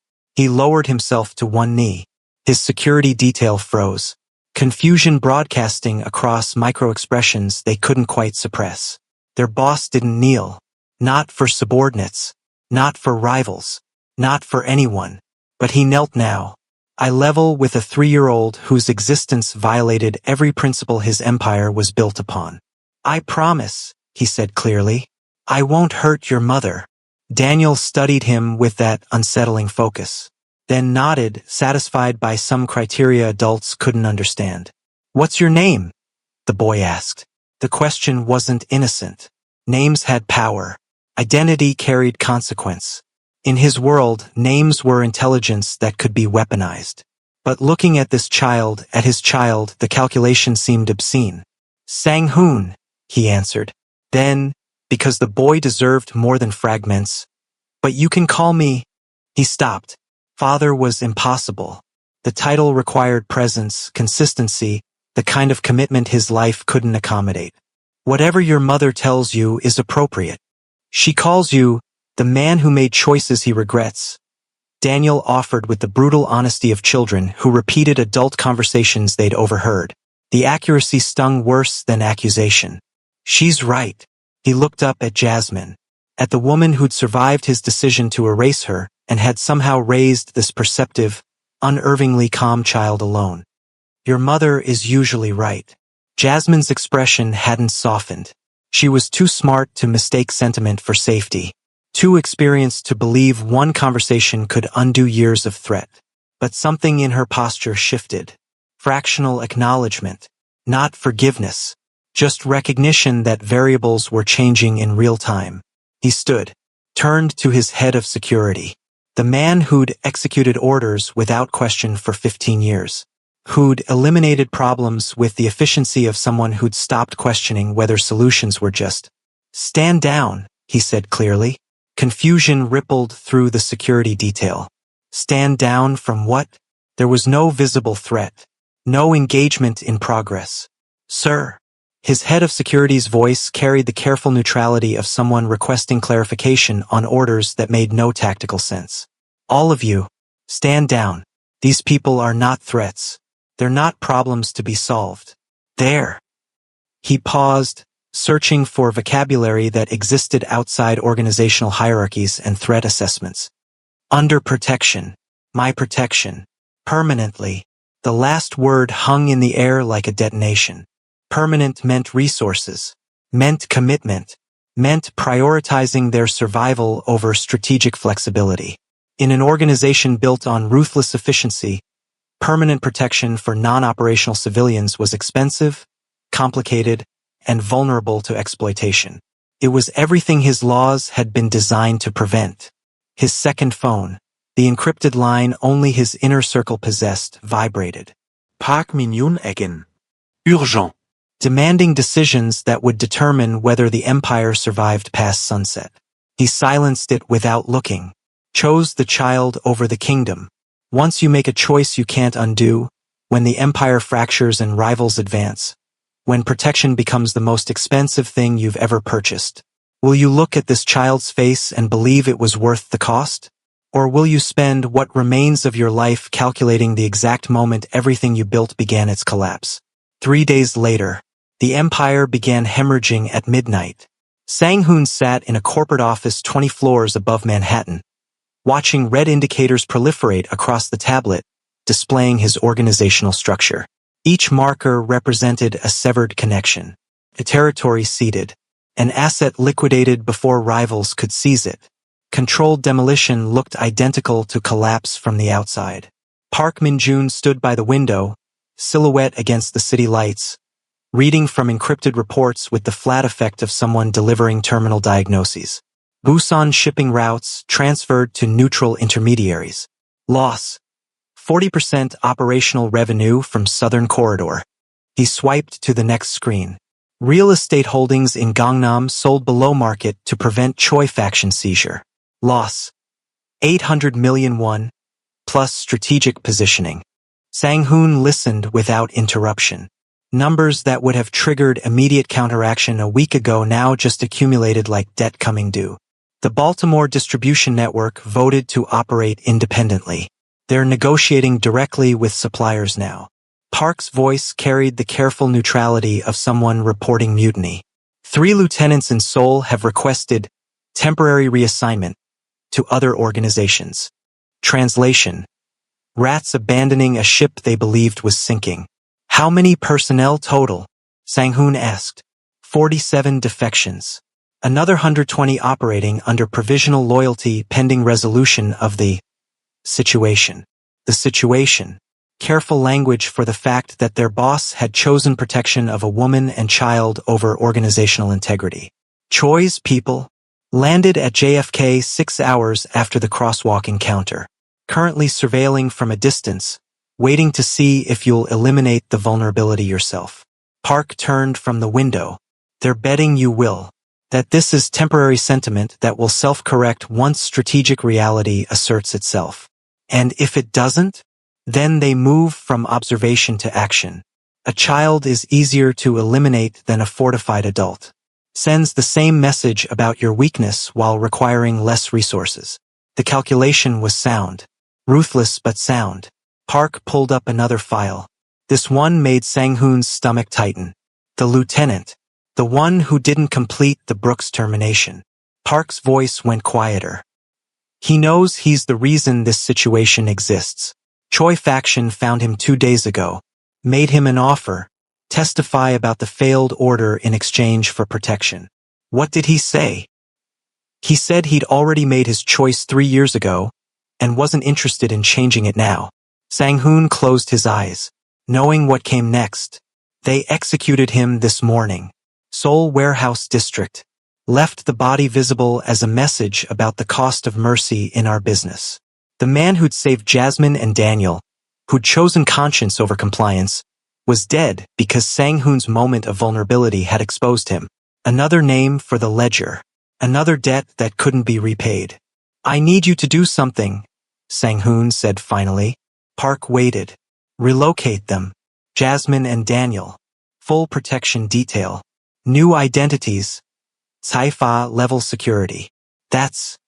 He lowered himself to one knee. His security detail froze. Confusion broadcasting across micro-expressions they couldn't quite suppress. Their boss didn't kneel. Not for subordinates. Not for rivals. Not for anyone. But he knelt now. Eye level with a 3-year-old whose existence violated every principle his empire was built upon. "I promise," he said clearly. "I won't hurt your mother." Daniel studied him with that unsettling focus. Then nodded, satisfied by some criteria adults couldn't understand. "What's your name?" the boy asked. The question wasn't innocent. Names had power. Identity carried consequence. In his world, names were intelligence that could be weaponized. But looking at this child, the calculation seemed obscene. "Sang-hoon," he answered. Then, because the boy deserved more than fragments, "But you can call me—" He stopped. Father was impossible. The title required presence, consistency, the kind of commitment his life couldn't accommodate. "Whatever your mother tells you is appropriate. She calls you the man who made choices he regrets." Daniel offered with the brutal honesty of children who repeated adult conversations they'd overheard. The accuracy stung worse than accusation. "She's right." He looked up at Jasmine, at the woman who'd survived his decision to erase her and had somehow raised this perceptive, unervingly calm child alone. "Your mother is usually right." Jasmine's expression hadn't softened. She was too smart to mistake sentiment for safety, too experienced to believe one conversation could undo years of threat. But something in her posture shifted. Fractional acknowledgement, not forgiveness. Just recognition that variables were changing in real time. He stood, turned to his head of security. The man who'd executed orders without question for 15 years. Who'd eliminated problems with the efficiency of someone who'd stopped questioning whether solutions were just. "Stand down," he said clearly. Confusion rippled through the security detail. Stand down from what? There was no visible threat. No engagement in progress. "Sir." His head of security's voice carried the careful neutrality of someone requesting clarification on orders that made no tactical sense. "All of you, stand down. These people are not threats. They're not problems to be solved. They're—" He paused, searching for vocabulary that existed outside organizational hierarchies and threat assessments. "Under protection. My protection. Permanently." The last word hung in the air like a detonation. Permanent meant resources, meant commitment, meant prioritizing their survival over strategic flexibility. In an organization built on ruthless efficiency, permanent protection for non-operational civilians was expensive, complicated, and vulnerable to exploitation. It was everything his laws had been designed to prevent. His second phone, the encrypted line only his inner circle possessed, vibrated. Park Min-jun again. Urgent. Demanding decisions that would determine whether the empire survived past sunset. He silenced it without looking. Chose the child over the kingdom. Once you make a choice you can't undo, when the empire fractures and rivals advance, when protection becomes the most expensive thing you've ever purchased, will you look at this child's face and believe it was worth the cost? Or will you spend what remains of your life calculating the exact moment everything you built began its collapse? 3 days later, the empire began hemorrhaging at midnight. Sang-hoon sat in a corporate office 20 floors above Manhattan, watching red indicators proliferate across the tablet, displaying his organizational structure. Each marker represented a severed connection, a territory ceded, an asset liquidated before rivals could seize it. Controlled demolition looked identical to collapse from the outside. Park Min-joon stood by the window, silhouette against the city lights, reading from encrypted reports with the flat effect of someone delivering terminal diagnoses. Busan shipping routes transferred to neutral intermediaries. Loss: 40% operational revenue from Southern Corridor. He swiped to the next screen. Real estate holdings in Gangnam sold below market to prevent Choi faction seizure. Loss: 800 million won, plus strategic positioning. Sang-hoon listened without interruption. Numbers that would have triggered immediate counteraction a week ago now just accumulated like debt coming due. The Baltimore distribution network voted to operate independently. They're negotiating directly with suppliers now. Park's voice carried the careful neutrality of someone reporting mutiny. 3 lieutenants in Seoul have requested temporary reassignment to other organizations. Translation: rats abandoning a ship they believed was sinking. How many personnel total? Sang-hoon asked. 47 defections. Another 120 operating under provisional loyalty pending resolution of the situation. The situation. Careful language for the fact that their boss had chosen protection of a woman and child over organizational integrity. Choi's people landed at JFK 6 hours after the crosswalk encounter. Currently surveilling from a distance, waiting to see if you'll eliminate the vulnerability yourself. Park turned from the window. They're betting you will. That this is temporary sentiment that will self-correct once strategic reality asserts itself. And if it doesn't, then they move from observation to action. A child is easier to eliminate than a fortified adult. Sends the same message about your weakness while requiring less resources. The calculation was sound. Ruthless but sound. Park pulled up another file. This one made Sang-hoon's stomach tighten. The lieutenant. The one who didn't complete the Brooks termination. Park's voice went quieter. He knows he's the reason this situation exists. Choi faction found him 2 days ago, made him an offer, testify about the failed order in exchange for protection. What did he say? He said he'd already made his choice 3 years ago, and wasn't interested in changing it now. Sang-hoon closed his eyes, knowing what came next. They executed him this morning. Seoul Warehouse District. Left the body visible as a message about the cost of mercy in our business. The man who'd saved Jasmine and Daniel, who'd chosen conscience over compliance, was dead because Sang-hoon's moment of vulnerability had exposed him. Another name for the ledger. Another debt that couldn't be repaid. I need you to do something, Sang-hoon said finally. Park waited. Relocate them. Jasmine and Daniel. Full protection detail. New identities. Taifa level security. That's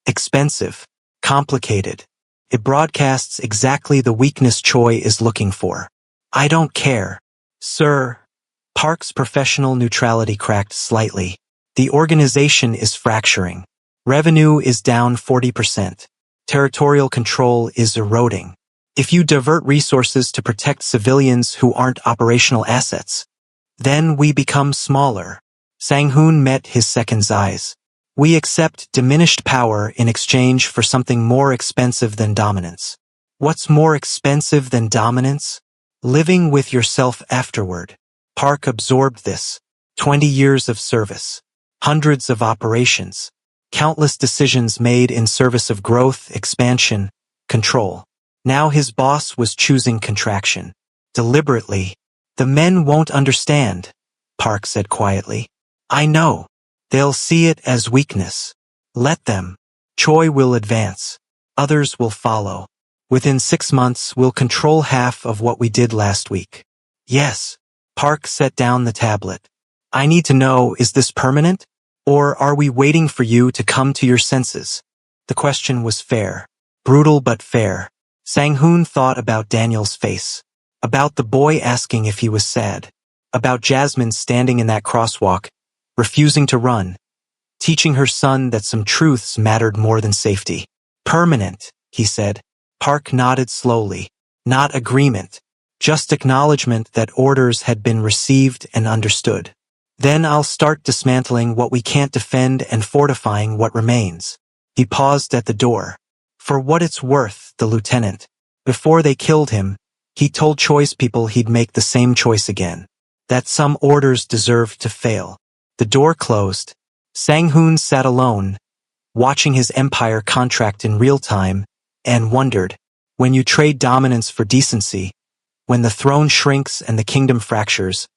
expensive. Complicated. It broadcasts exactly the weakness Choi is looking for. I don't care. Sir. Park's professional neutrality cracked slightly. The organization is fracturing. Revenue is down 40%. Territorial control is eroding. If you divert resources to protect civilians who aren't operational assets, then we become smaller. Sang-hoon met his second's eyes. We accept diminished power in exchange for something more expensive than dominance. What's more expensive than dominance? Living with yourself afterward. Park absorbed this. 20 years of service. Hundreds of operations. Countless decisions made in service of growth, expansion, control. Now his boss was choosing contraction. Deliberately. The men won't understand, Park said quietly. I know. They'll see it as weakness. Let them. Choi will advance. Others will follow. Within 6 months, we'll control half of what we did last week. Yes. Park set down the tablet. I need to know, is this permanent? Or are we waiting for you to come to your senses? The question was fair. Brutal but fair. Sang-hoon thought about Daniel's face. About the boy asking if he was sad. About Jasmine standing in that crosswalk, refusing to run, teaching her son that some truths mattered more than safety. Permanent, he said. Park nodded slowly. Not agreement. Just acknowledgement that orders had been received and understood. Then I'll start dismantling what we can't defend and fortifying what remains. He paused at the door. For what it's worth, the lieutenant. Before they killed him, he told choice people he'd make the same choice again. That some orders deserved to fail. The door closed. Sang-hoon sat alone, watching his empire contract in real time, and wondered, when you trade dominance for decency, when the throne shrinks and the kingdom fractures,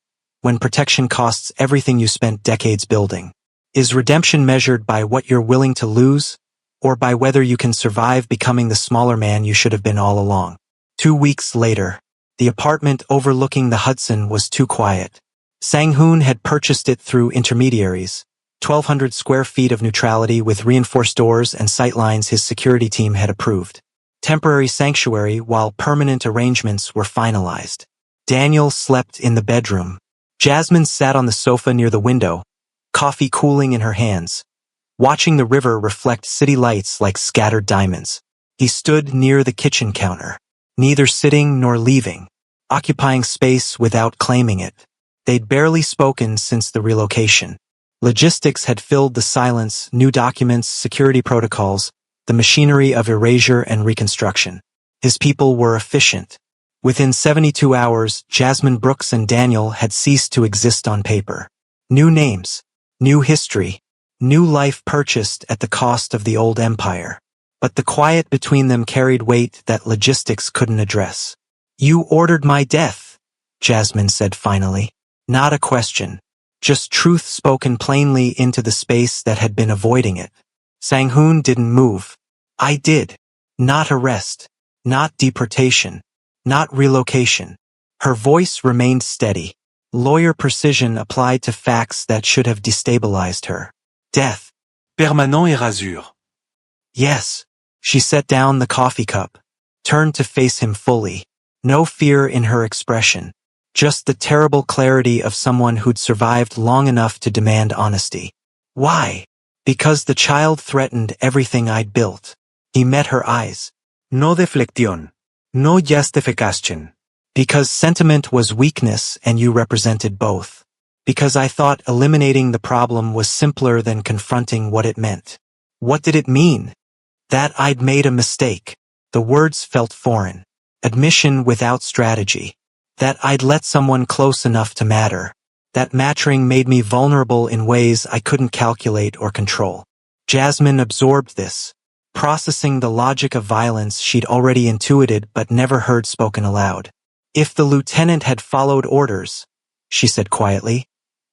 when protection costs everything you spent decades building, is redemption measured by what you're willing to lose, or by whether you can survive becoming the smaller man you should have been all along? 2 weeks later, the apartment overlooking the Hudson was too quiet. Sang-hoon had purchased it through intermediaries, 1,200 square feet of neutrality with reinforced doors and sightlines his security team had approved. Temporary sanctuary while permanent arrangements were finalized. Daniel slept in the bedroom. Jasmine sat on the sofa near the window, coffee cooling in her hands, watching the river reflect city lights like scattered diamonds. He stood near the kitchen counter, neither sitting nor leaving, occupying space without claiming it. They'd barely spoken since the relocation. Logistics had filled the silence, new documents, security protocols, the machinery of erasure and reconstruction. His people were efficient. Within 72 hours, Jasmine Brooks and Daniel had ceased to exist on paper. New names, new history, new life purchased at the cost of the old empire. But the quiet between them carried weight that logistics couldn't address. You ordered my death, Jasmine said finally. Not a question. Just truth spoken plainly into the space that had been avoiding it. Sang-hoon didn't move. I did. Not arrest. Not deportation. Not relocation. Her voice remained steady. Lawyer precision applied to facts that should have destabilized her. Death. Permanent érasure. Yes. She set down the coffee cup, turned to face him fully. No fear in her expression. Just the terrible clarity of someone who'd survived long enough to demand honesty. Why? Because the child threatened everything I'd built. He met her eyes. No deflexión. No justificación. Because sentiment was weakness and you represented both. Because I thought eliminating the problem was simpler than confronting what it meant. What did it mean? That I'd made a mistake. The words felt foreign. Admission without strategy. That I'd let someone close enough to matter. That matching made me vulnerable in ways I couldn't calculate or control. Jasmine absorbed this, processing the logic of violence she'd already intuited but never heard spoken aloud. If the lieutenant had followed orders, she said quietly,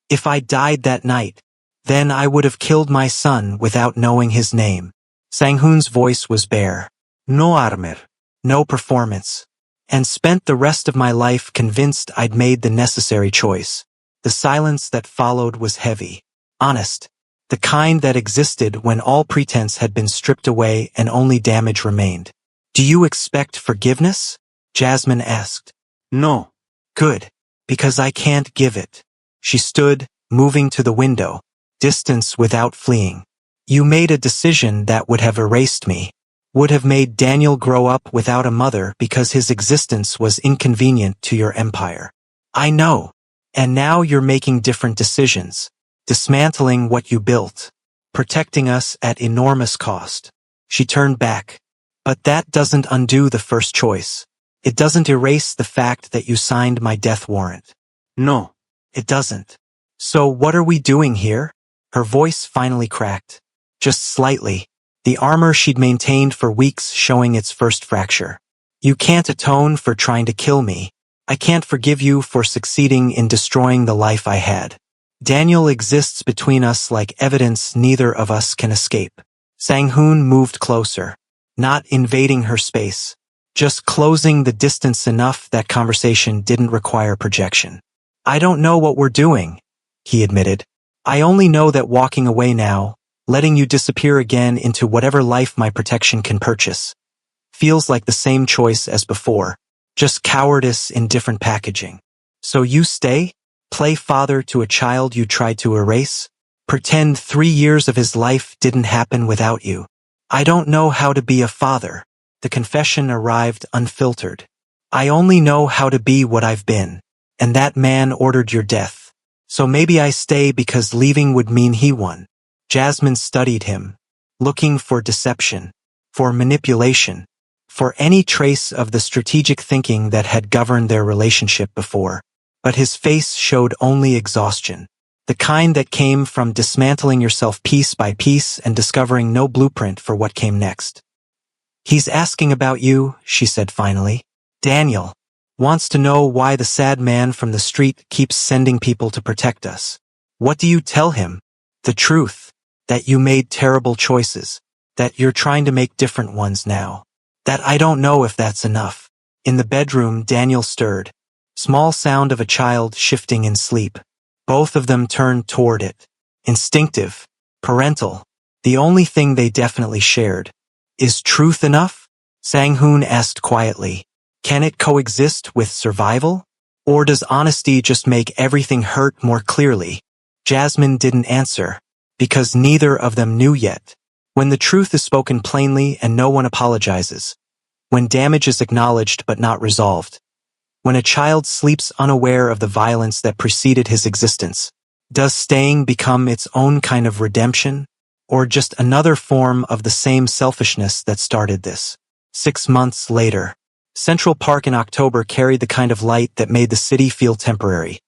if I died that night, then I would have killed my son without knowing his name. Sang-hoon's voice was bare. No armor. No performance. And spent the rest of my life convinced I'd made the necessary choice. The silence that followed was heavy. Honest. The kind that existed when all pretense had been stripped away and only damage remained. Do you expect forgiveness? Jasmine asked. No. Good. Because I can't give it. She stood, moving to the window, distance without fleeing. You made a decision that would have erased me. Would have made Daniel grow up without a mother because his existence was inconvenient to your empire. I know. And now you're making different decisions. Dismantling what you built. Protecting us at enormous cost. She turned back. But that doesn't undo the first choice. It doesn't erase the fact that you signed my death warrant. No. It doesn't. So what are we doing here? Her voice finally cracked. Just slightly. The armor she'd maintained for weeks showing its first fracture. You can't atone for trying to kill me. I can't forgive you for succeeding in destroying the life I had. Daniel exists between us like evidence neither of us can escape. Sang-hoon moved closer, not invading her space, just closing the distance enough that conversation didn't require projection. I don't know what we're doing, he admitted. I only know that walking away now, letting you disappear again into whatever life my protection can purchase, feels like the same choice as before, just cowardice in different packaging. So you stay? Play father to a child you tried to erase? Pretend 3 years of his life didn't happen without you. I don't know how to be a father. The confession arrived unfiltered. I only know how to be what I've been. And that man ordered your death. So maybe I stay because leaving would mean he won. Jasmine studied him, looking for deception, for manipulation, for any trace of the strategic thinking that had governed their relationship before. But his face showed only exhaustion. The kind that came from dismantling yourself piece by piece and discovering no blueprint for what came next. He's asking about you, she said finally. Daniel wants to know why the sad man from the street keeps sending people to protect us. What do you tell him? The truth. That you made terrible choices. That you're trying to make different ones now. That I don't know if that's enough. In the bedroom, Daniel stirred. Small sound of a child shifting in sleep. Both of them turned toward it. Instinctive. Parental. The only thing they definitely shared. Is truth enough? Sang-hoon asked quietly. Can it coexist with survival? Or does honesty just make everything hurt more clearly? Jasmine didn't answer, because neither of them knew yet. When the truth is spoken plainly and no one apologizes. When damage is acknowledged but not resolved. When a child sleeps unaware of the violence that preceded his existence. Does staying become its own kind of redemption? Or just another form of the same selfishness that started this? 6 months later. Central Park in October carried the kind of light that made the city feel temporary.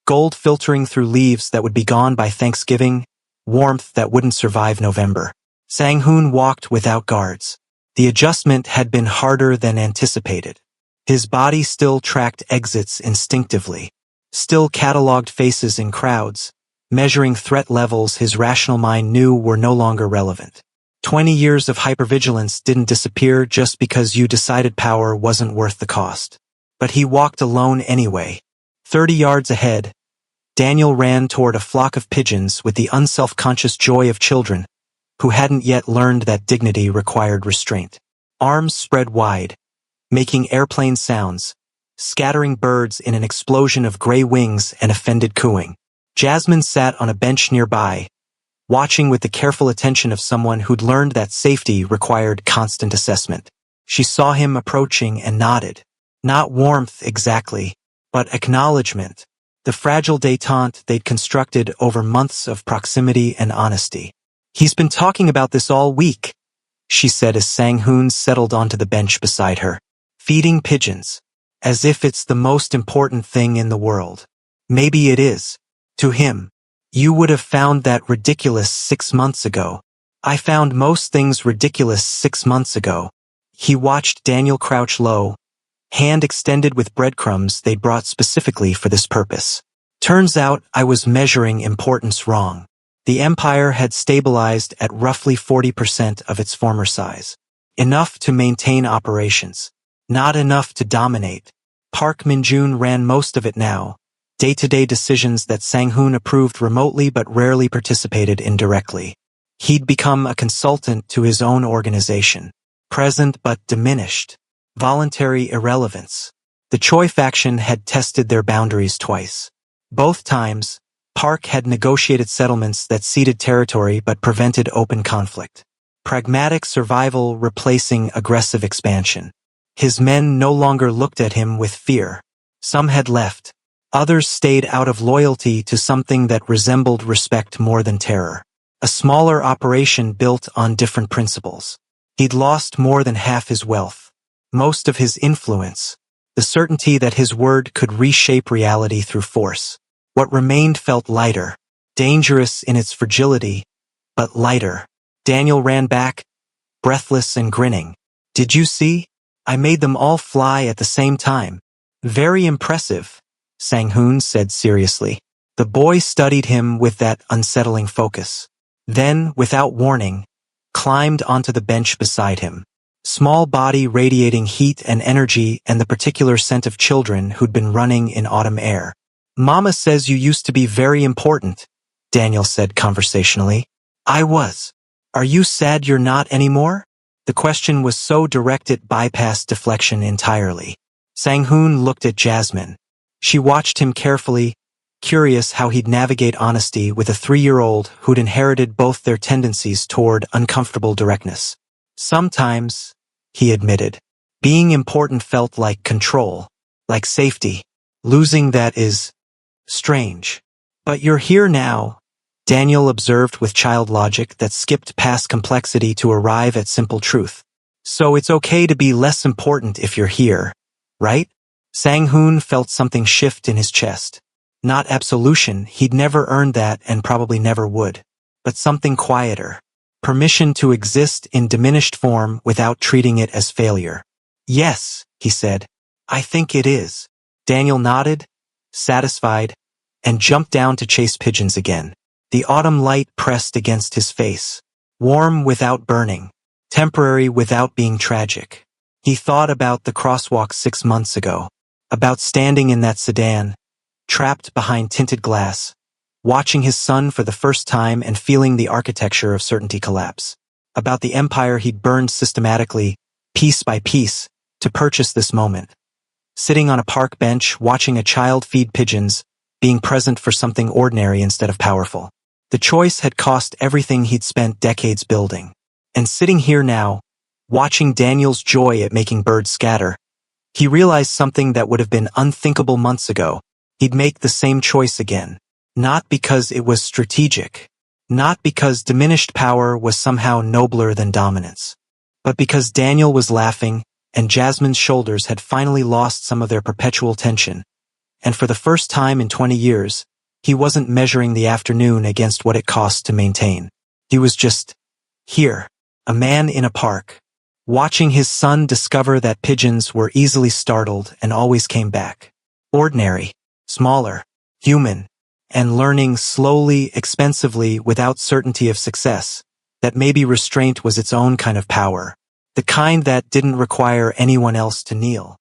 Gold filtering through leaves that would be gone by Thanksgiving, warmth that wouldn't survive November. Sang-hoon walked without guards. The adjustment had been harder than anticipated. His body still tracked exits instinctively, still cataloged faces in crowds, measuring threat levels his rational mind knew were no longer relevant. 20 years of hypervigilance didn't disappear just because you decided power wasn't worth the cost. But he walked alone anyway. 30 yards ahead, Daniel ran toward a flock of pigeons with the unself-conscious joy of children who hadn't yet learned that dignity required restraint. Arms spread wide, making airplane sounds, scattering birds in an explosion of gray wings and offended cooing. Jasmine sat on a bench nearby, watching with the careful attention of someone who'd learned that safety required constant assessment. She saw him approaching and nodded. Not warmth exactly, but acknowledgement. The fragile détente they'd constructed over months of proximity and honesty. He's been talking about this all week, she said as Sang-hoon settled onto the bench beside her. Feeding pigeons. As if it's the most important thing in the world. Maybe it is. To him. You would have found that ridiculous 6 months ago. I found most things ridiculous 6 months ago. He watched Daniel crouch low, hand extended with breadcrumbs they'd brought specifically for this purpose. Turns out I was measuring importance wrong. The empire had stabilized at roughly 40% of its former size. Enough to maintain operations. Not enough to dominate. Park Min-joon ran most of it now. Day-to-day decisions that Sang-hoon approved remotely but rarely participated in directly. He'd become a consultant to his own organization. Present but diminished. Voluntary irrelevance. The Choi faction had tested their boundaries twice. Both times, Park had negotiated settlements that ceded territory but prevented open conflict. Pragmatic survival replacing aggressive expansion. His men no longer looked at him with fear. Some had left. Others stayed out of loyalty to something that resembled respect more than terror. A smaller operation built on different principles. He'd lost more than half his wealth. Most of his influence. The certainty that his word could reshape reality through force. What remained felt lighter. Dangerous in its fragility, but lighter. Daniel ran back, breathless and grinning. Did you see? I made them all fly at the same time. Very impressive, Sang-hoon said seriously. The boy studied him with that unsettling focus. Then, without warning, climbed onto the bench beside him. Small body radiating heat and energy and the particular scent of children who'd been running in autumn air. Mama says you used to be very important, Daniel said conversationally. I was. Are you sad you're not anymore? The question was so direct it bypassed deflection entirely. Sang-hoon looked at Jasmine. She watched him carefully, curious how he'd navigate honesty with a 3-year-old who'd inherited both their tendencies toward uncomfortable directness. Sometimes, he admitted, being important felt like control, like safety. Losing that is strange. But you're here now, Daniel observed with child logic that skipped past complexity to arrive at simple truth. So it's okay to be less important if you're here, right? Sang-hoon felt something shift in his chest. Not absolution, he'd never earned that and probably never would. But something quieter. Permission to exist in diminished form without treating it as failure. Yes, he said. I think it is. Daniel nodded, satisfied, and jumped down to chase pigeons again. The autumn light pressed against his face. Warm without burning. Temporary without being tragic. He thought about the crosswalk 6 months ago. About standing in that sedan, trapped behind tinted glass, watching his son for the first time and feeling the architecture of certainty collapse. About the empire he'd burned systematically, piece by piece, to purchase this moment. Sitting on a park bench, watching a child feed pigeons, being present for something ordinary instead of powerful. The choice had cost everything he'd spent decades building. And sitting here now, watching Daniel's joy at making birds scatter, he realized something that would have been unthinkable months ago. He'd make the same choice again. Not because it was strategic. Not because diminished power was somehow nobler than dominance. But because Daniel was laughing, and Jasmine's shoulders had finally lost some of their perpetual tension. And for the first time in 20 years, he wasn't measuring the afternoon against what it cost to maintain. He was just here, a man in a park, watching his son discover that pigeons were easily startled and always came back. Ordinary, smaller, human, and learning slowly, expensively, without certainty of success, that maybe restraint was its own kind of power, the kind that didn't require anyone else to kneel.